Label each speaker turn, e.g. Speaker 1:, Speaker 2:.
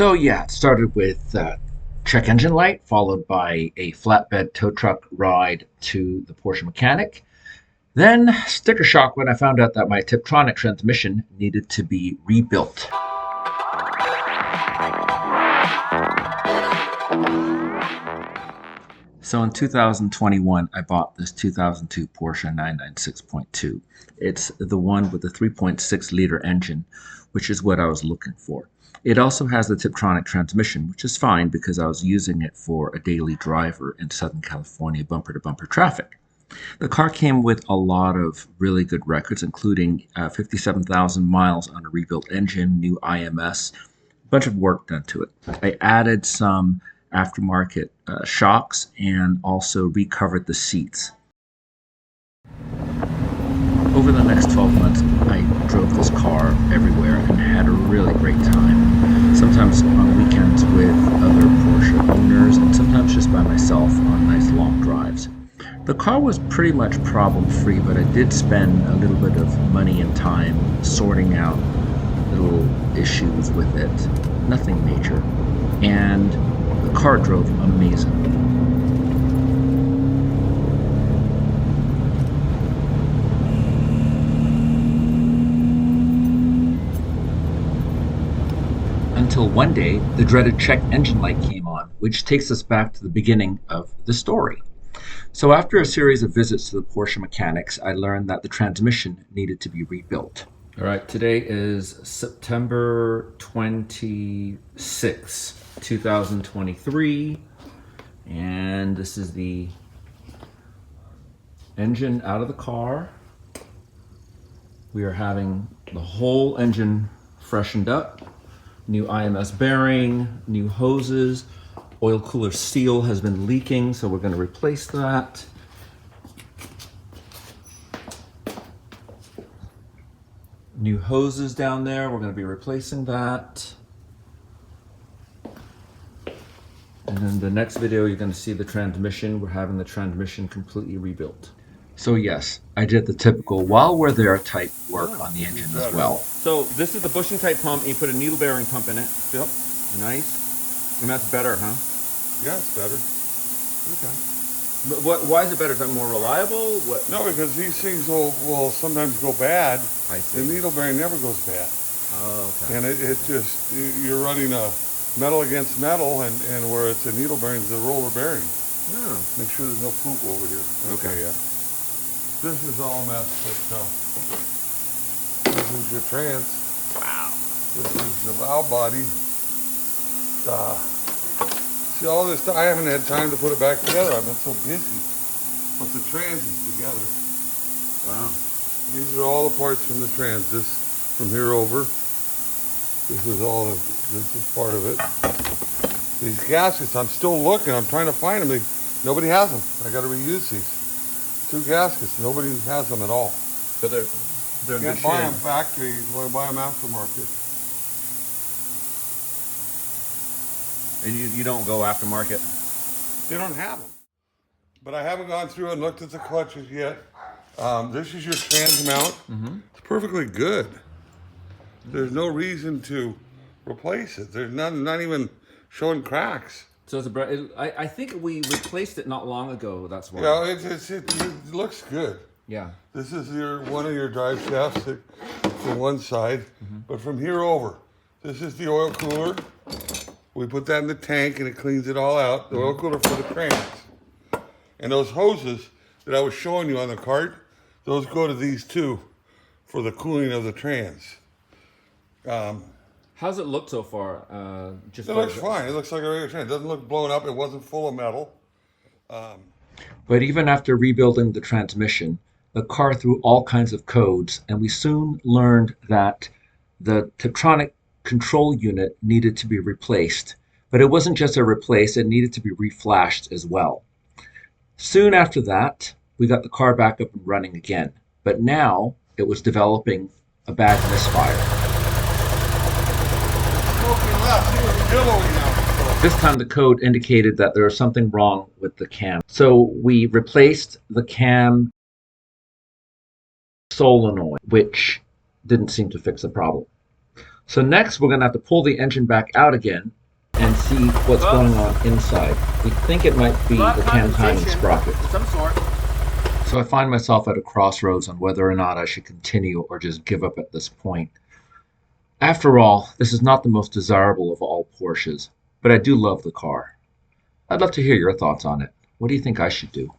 Speaker 1: So yeah, it started with check engine light, followed by a flatbed tow truck ride to the Porsche mechanic. Then sticker shock when I found out that my Tiptronic transmission needed to be rebuilt. So in 2021, I bought this 2002 Porsche 996.2. It's the one with the 3.6 liter engine, which is what I was looking for. It also has the Tiptronic transmission, which is fine because I was using it for a daily driver in Southern California bumper to bumper traffic. The car came with a lot of really good records, including 57,000 miles on a rebuilt engine, new IMS, a bunch of work done to it. I added some aftermarket shocks and also recovered the seats. Over the next 12 months, I drove this car everywhere and had a really great time. Sometimes on weekends with other Porsche owners and sometimes just by myself on nice long drives. The car was pretty much problem-free, but I did spend a little bit of money and time sorting out little issues with it. Nothing major. And the car drove amazing. Until one day, the dreaded check engine light came on, which takes us back to the beginning of the story. So after a series of visits to the Porsche mechanics, I learned that the transmission needed to be rebuilt. All right, today is September 26, 2023, and this is the engine out of the car. We are having the whole engine freshened up. New IMS bearing, new hoses, oil cooler seal has been leaking, so we're going to replace that. New hoses down there, we're going to be replacing that. And then the next video, you're going to see the transmission. We're having the transmission completely rebuilt. So yes, I did the typical while we're there type work on the engine as well.
Speaker 2: So this is the bushing type pump, and you put a needle bearing pump in it.
Speaker 3: Yep.
Speaker 2: Nice. And that's better, huh?
Speaker 3: Yeah, it's better.
Speaker 2: Okay. But why is it better? Is that more reliable? What?
Speaker 3: No, because these things will sometimes go bad.
Speaker 2: I see.
Speaker 3: The needle bearing never goes bad.
Speaker 2: Oh, okay.
Speaker 3: And it just, you're running a metal against metal, and where it's a needle bearing, it's a roller bearing.
Speaker 2: Oh.
Speaker 3: Make sure there's no poop over here.
Speaker 2: Okay.
Speaker 3: Yeah. This is all messed up. This is your trans.
Speaker 2: Wow.
Speaker 3: This is the valve body. See all this stuff, I haven't had time to put it back together. I've been so busy. But the trans is together.
Speaker 2: Wow.
Speaker 3: These are all the parts from the trans. This from here over. This is part of it. These gaskets, I'm still looking. I'm trying to find them. Nobody has them. I got to reuse these. 2 gaskets. Nobody has them at all.
Speaker 2: So they're in
Speaker 3: You
Speaker 2: good
Speaker 3: can't buy them
Speaker 2: shape.
Speaker 3: factory. You can buy them aftermarket.
Speaker 2: And you don't go aftermarket?
Speaker 3: They don't have them. But I haven't gone through and looked at the clutches yet. This is your trans mount. It's perfectly good. There's no reason to replace it. There's not even showing cracks.
Speaker 2: So it's I think we replaced it not long ago. That's why.
Speaker 3: Yeah, it looks good.
Speaker 2: Yeah.
Speaker 3: This is one of your drive shafts from one side, but from here over, this is the oil cooler. We put that in the tank and it cleans it all out. The oil cooler for the trans. And those hoses that I was showing you on the cart, those go to these two for the cooling of the trans.
Speaker 2: How's it look so far?
Speaker 3: It looks fine. It looks like a regular trans. It doesn't look blown up. It wasn't full of metal.
Speaker 1: But even after rebuilding the transmission, the car threw all kinds of codes, and we soon learned that the Tiptronic control unit needed to be replaced. But it wasn't just a replace, it needed to be reflashed as well. Soon after that, we got the car back up and running again. But now it was developing a bad misfire. This time the code indicated that there was something wrong with the cam. So we replaced the cam solenoid, which didn't seem to fix the problem. So next we're going to have to pull the engine back out again and see what's going on inside. We think it might be the cam timing sprocket.
Speaker 2: Of some sort.
Speaker 1: So I find myself at a crossroads on whether or not I should continue or just give up at this point. After all, this is not the most desirable of all Porsches, but I do love the car. I'd love to hear your thoughts on it. What do you think I should do?